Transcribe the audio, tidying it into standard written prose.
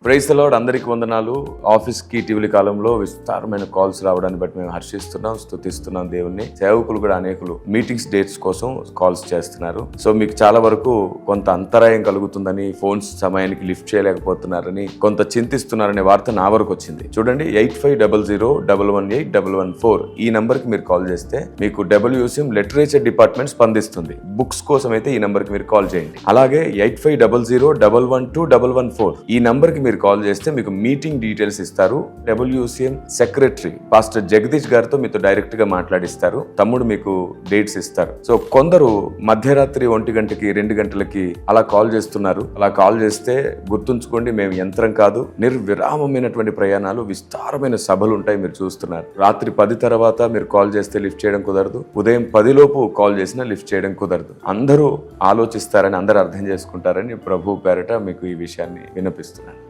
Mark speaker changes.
Speaker 1: Praise the lord, అందరికీ వందనాలు. ఆఫీస్కి ఇటీవలి కాలంలో విస్తారమైన కాల్స్ రావడాన్ని బట్టి మేము హర్షిస్తున్నాం, స్తుతిస్తున్నాం దేవుణ్ణి. సేవకులు కూడా అనేకులు మీటింగ్స్ డేట్స్ కోసం కాల్స్ చేస్తున్నారు. సో మీకు చాలా వరకు కొంత అంతరాయం కలుగుతుందని, ఫోన్స్ సమయానికి లిఫ్ట్ చేయలేకపోతున్నారని, కొంత చింతిస్తున్నారనే వార్త నా వరకు వచ్చింది. చూడండి, 8500118114 ఈ నంబర్కి మీరు కాల్ చేస్తే మీకు WCM లిటరేచర్ డిపార్ట్మెంట్ స్పందిస్తుంది. బుక్స్ కోసం అయితే ఈ నంబర్కి మీరు కాల్ చేయండి. అలాగే 8500112114 ఈ నంబర్కి మీరు కాల్ చేస్తే మీకు మీటింగ్ డీటెయిల్స్ ఇస్తారు. WCM సెక్రటరీ పాస్టర్ జగదీష్ గారితో మీతో డైరెక్ట్ గా మాట్లాడిస్తారు. తమ్ముడు మీకు డేట్స్ ఇస్తారు. సో కొందరు మధ్యరాత్రి 1 గంటకి 2 గంటలకి అలా కాల్ చేస్తున్నారు. అలా కాల్ చేస్తే గుర్తుంచుకోండి, మేము యంత్రం కాదు. నిర్విరామమైనటువంటి ప్రయాణాలు, విస్తారమైన సభలు ఉంటాయి. మీరు చూస్తున్నారు. రాత్రి 10 తర్వాత మీరు కాల్ చేస్తే లిఫ్ట్ చేయడం కుదరదు. ఉదయం 10 లోపు కాల్ చేసినా లిఫ్ట్ చేయడం కుదరదు. అందరూ ఆలోచిస్తారని, అందరూ అర్థం చేసుకుంటారని ప్రభు పేరట మీకు ఈ విషయాన్ని వినిపిస్తున్నాను.